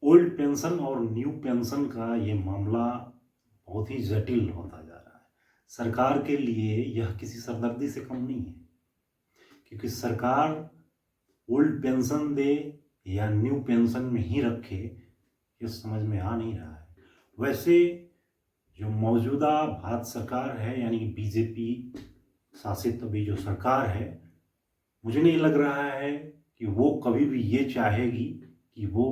Old pension और new pension का ये मामला बहुत ही जटिल होता जा रहा है। सरकार के लिए यह किसी सरदर्दी से कम नहीं है, क्योंकि सरकार ओल्ड पेंशन दे या न्यू पेंशन में ही रखे, ये समझ में आ नहीं रहा है। वैसे जो मौजूदा भारत सरकार है, यानी कि बीजेपी शासित अभी जो सरकार है, मुझे नहीं लग रहा है कि वो कभी भी ये चाहेगी कि वो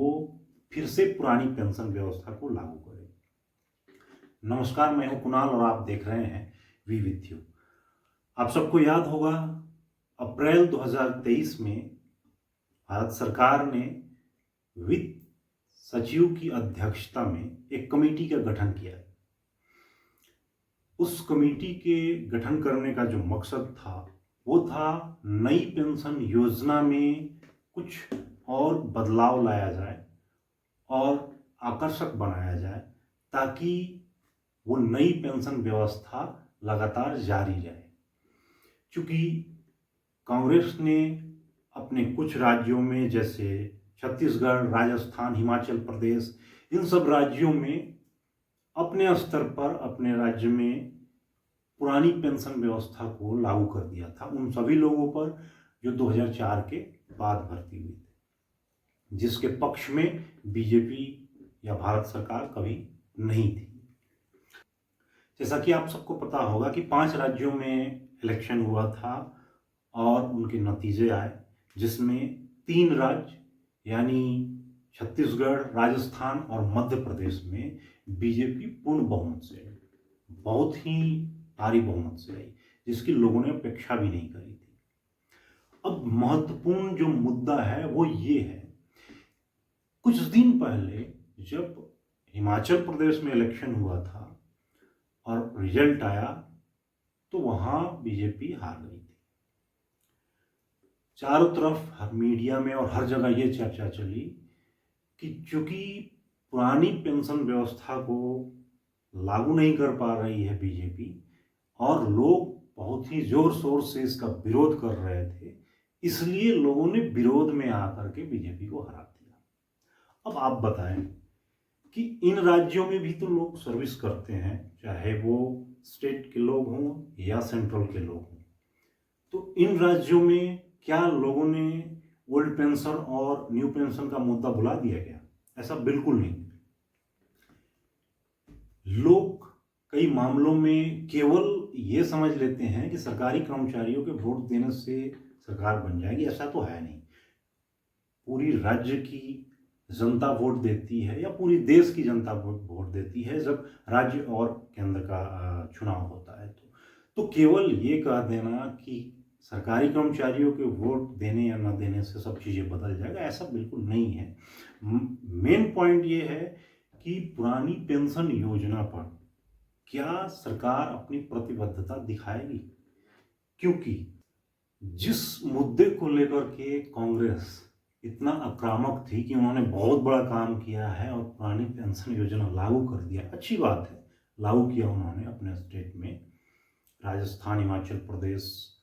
फिर से पुरानी पेंशन व्यवस्था को लागू करे। नमस्कार, मैं हूं कुणाल और आप देख रहे हैं वी विथ यू। आप सबको याद होगा, अप्रैल 2023 में भारत सरकार ने वित्त सचिव की अध्यक्षता में एक कमेटी का गठन किया। उस कमेटी के गठन करने का जो मकसद था वो था नई पेंशन योजना में कुछ और बदलाव लाया जाए और आकर्षक बनाया जाए, ताकि वो नई पेंशन व्यवस्था लगातार जारी रहे। चूंकि कांग्रेस ने अपने कुछ राज्यों में, जैसे छत्तीसगढ़, राजस्थान, हिमाचल प्रदेश, इन सब राज्यों में अपने स्तर पर अपने राज्य में पुरानी पेंशन व्यवस्था को लागू कर दिया था उन सभी लोगों पर जो 2004 के बाद भर्ती हुए थे, जिसके पक्ष में बीजेपी या भारत सरकार कभी नहीं थी। जैसा कि आप सबको पता होगा कि 5 राज्यों में इलेक्शन हुआ था और उनके नतीजे आए, जिसमें 3 राज्य यानी छत्तीसगढ़, राजस्थान और मध्य प्रदेश में बीजेपी पूर्ण बहुमत से, बहुत ही भारी बहुमत से आई, जिसकी लोगों ने अपेक्षा भी नहीं करी थी। अब महत्वपूर्ण जो मुद्दा है वो ये है, कुछ दिन पहले जब हिमाचल प्रदेश में इलेक्शन हुआ था और रिजल्ट आया, तो वहां बीजेपी हार गई थी। चारों तरफ हर मीडिया में और हर जगह ये चर्चा चली कि चूंकि पुरानी पेंशन व्यवस्था को लागू नहीं कर पा रही है बीजेपी और लोग बहुत ही जोर शोर से इसका विरोध कर रहे थे, इसलिए लोगों ने विरोध में आकर के बीजेपी को हरा दिया। अब आप बताएं कि इन राज्यों में भी तो लोग सर्विस करते हैं, चाहे वो स्टेट के लोग हों या सेंट्रल के लोग हों। तो इन राज्यों में क्या लोगों ने ओल्ड पेंशन और न्यू पेंशन का मुद्दा भुला दिया गया? ऐसा बिल्कुल नहीं। लोग कई मामलों में केवल ये समझ लेते हैं कि सरकारी कर्मचारियों के वोट देने से सरकार बन जाएगी। ऐसा तो है नहीं। पूरी राज्य की जनता वोट देती है या पूरी देश की जनता वोट देती है जब राज्य और केंद्र का चुनाव होता है। तो केवल ये कह देना कि सरकारी कर्मचारियों के वोट देने या न देने से सब चीज़ें बदल जाएगा, ऐसा बिल्कुल नहीं है। मेन पॉइंट ये है कि पुरानी पेंशन योजना पर क्या सरकार अपनी प्रतिबद्धता दिखाएगी? क्योंकि जिस मुद्दे को लेकर के कांग्रेस इतना आक्रामक थी कि उन्होंने बहुत बड़ा काम किया है और पुरानी पेंशन योजना लागू कर दिया, अच्छी बात है, लागू किया उन्होंने अपने स्टेट में, राजस्थान, हिमाचल प्रदेश,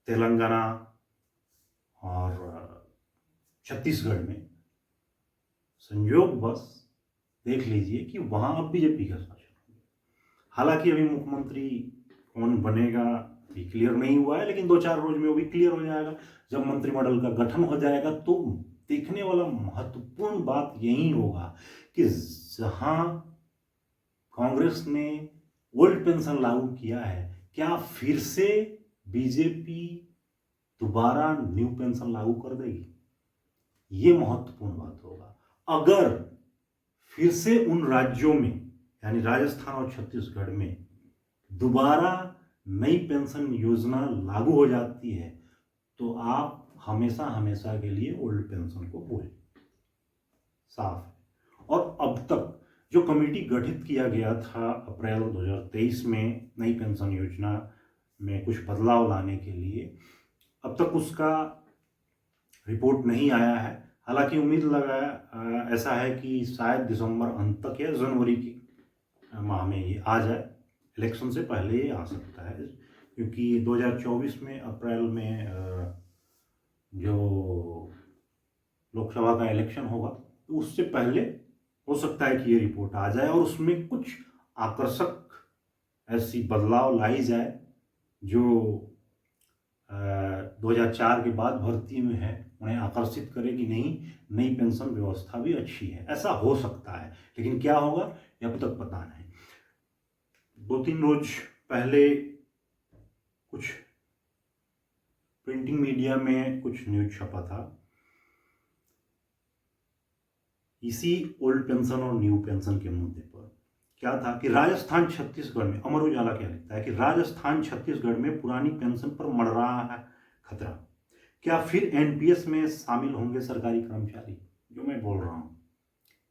तेलंगाना और छत्तीसगढ़ में। संयोग बस देख लीजिए कि वहां अब बीजेपी का शासन है। हालांकि अभी मुख्यमंत्री कौन बनेगा भी क्लियर नहीं हुआ है, लेकिन 2-4 रोज में वो भी क्लियर हो जाएगा। जब मंत्रिमंडल का गठन हो जाएगा तो देखने वाला महत्वपूर्ण बात यही होगा कि जहां कांग्रेस ने ओल्ड पेंशन लागू किया है, क्या फिर से बीजेपी दोबारा न्यू पेंशन लागू कर देगी? ये महत्वपूर्ण बात होगा। अगर फिर से उन राज्यों में यानी राजस्थान और छत्तीसगढ़ में दोबारा नई पेंशन योजना लागू हो जाती है, तो आप हमेशा हमेशा के लिए ओल्ड पेंशन को भूलें। साफ है। और अब तक जो कमेटी गठित किया गया था अप्रैल 2023 में नई पेंशन योजना में कुछ बदलाव लाने के लिए, अब तक उसका रिपोर्ट नहीं आया है। हालांकि उम्मीद लगा ऐसा है कि शायद दिसंबर अंत तक या जनवरी की माह में ये आ जाए। इलेक्शन से पहले ये आ सकता है, क्योंकि 2024 में अप्रैल में जो लोकसभा का इलेक्शन होगा, तो उससे पहले हो सकता है कि ये रिपोर्ट आ जाए और उसमें कुछ आकर्षक ऐसी बदलाव लाई जाए जो 2004 के बाद भर्ती में है उन्हें आकर्षित करे कि नहीं, नई पेंशन व्यवस्था भी अच्छी है। ऐसा हो सकता है, लेकिन क्या होगा ये अब तक पता नहीं। 2-3 रोज पहले कुछ प्रिंटिंग मीडिया में कुछ न्यूज छपा था, इसी ओल्ड पेंशन और न्यू पेंशन के मुद्दे पर। क्या था कि राजस्थान छत्तीसगढ़ में, अमर उजाला क्या लिखता है कि राजस्थान छत्तीसगढ़ में पुरानी पेंशन पर मर रहा है खतरा, क्या फिर एनपीएस में शामिल होंगे सरकारी कर्मचारी। जो मैं बोल रहा हूँ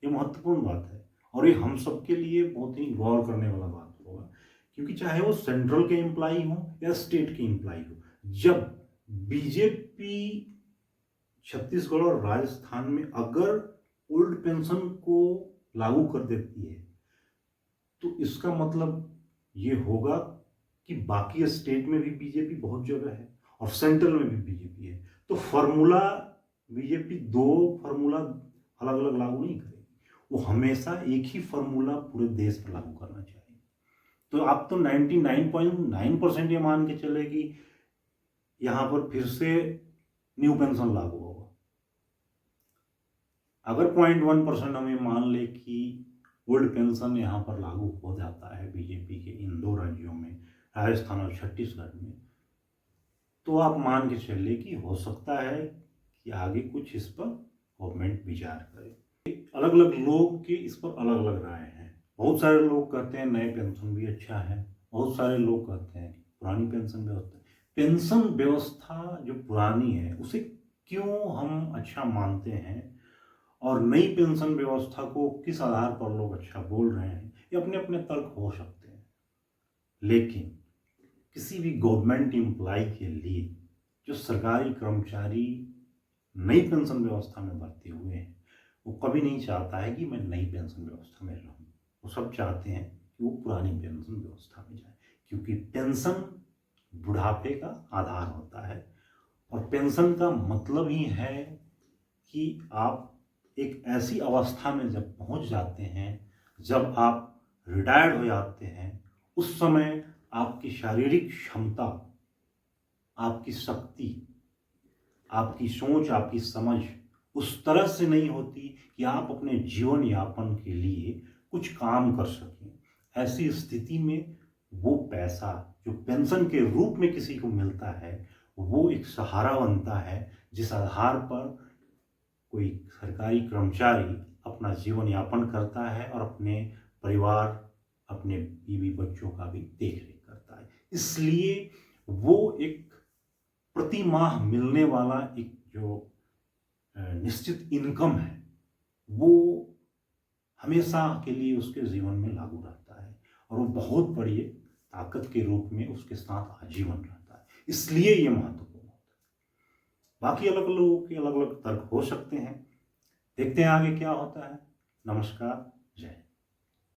ये महत्वपूर्ण बात है और ये हम सबके लिए बहुत ही गौर करने वाला बात होगा, क्योंकि चाहे वो सेंट्रल के एम्प्लॉई हो या स्टेट के एम्प्लॉई हो, जब बीजेपी छत्तीसगढ़ और राजस्थान में अगर ओल्ड पेंशन को लागू कर देती है तो इसका मतलब ये होगा कि बाकी स्टेट में भी बीजेपी बहुत जगह है और सेंट्रल में भी बीजेपी है, तो फॉर्मूला बीजेपी 2 फॉर्मूला अलग अलग लागू नहीं करेगी, वो हमेशा एक ही फॉर्मूला पूरे देश पर लागू करना चाहिए। तो आप तो 99.9% ये मान के चले कि यहाँ पर फिर से न्यू पेंशन लागू होगा। अगर 0.1% हमें मान ले कि ओल्ड पेंशन यहाँ पर लागू हो जाता है बीजेपी के इन 2 राज्यों में, राजस्थान और छत्तीसगढ़ में, तो आप मान के चलिए कि हो सकता है कि आगे कुछ इस पर गवर्नमेंट विचार करे। अलग अलग लोग की इस पर अलग अलग राय हैं। बहुत सारे लोग कहते हैं नए पेंशन भी अच्छा है, बहुत सारे लोग कहते हैं पुरानी पेंशन व्यवस्था। पेंशन व्यवस्था जो पुरानी है उसे क्यों हम अच्छा मानते हैं और नई पेंशन व्यवस्था को किस आधार पर लोग अच्छा बोल रहे हैं, ये अपने अपने तर्क हो सकते हैं। लेकिन किसी भी गवर्नमेंट एम्प्लॉय के लिए जो सरकारी कर्मचारी नई पेंशन व्यवस्था में भर्ती हुए हैं, वो कभी नहीं चाहता है कि मैं नई पेंशन व्यवस्था में रहूं। वो सब चाहते हैं कि वो पुरानी पेंशन व्यवस्था में जाए, क्योंकि पेंशन बुढ़ापे का आधार होता है और पेंशन का मतलब ही है कि आप एक ऐसी अवस्था में जब पहुंच जाते हैं, जब आप रिटायर्ड हो जाते हैं, उस समय आपकी शारीरिक क्षमता, आपकी शक्ति, आपकी सोच, आपकी समझ उस तरह से नहीं होती कि आप अपने जीवन यापन के लिए कुछ काम कर सकें। ऐसी स्थिति में वो पैसा जो पेंशन के रूप में किसी को मिलता है, वो एक सहारा बनता है, जिस आधार पर कोई सरकारी कर्मचारी अपना जीवन यापन करता है और अपने परिवार, अपने बीवी बच्चों का भी देख रेख करता है। इसलिए वो एक प्रति माह मिलने वाला एक जो निश्चित इनकम है, वो हमेशा के लिए उसके जीवन में लागू रहता है और वो बहुत बड़ी ताकत के रूप में उसके साथ आजीवन रहता है। इसलिए ये महत्वपूर्ण होता है। बाकी अलग लोगों के अलग अलग तर्क हो सकते हैं, देखते हैं आगे क्या होता है। नमस्कार।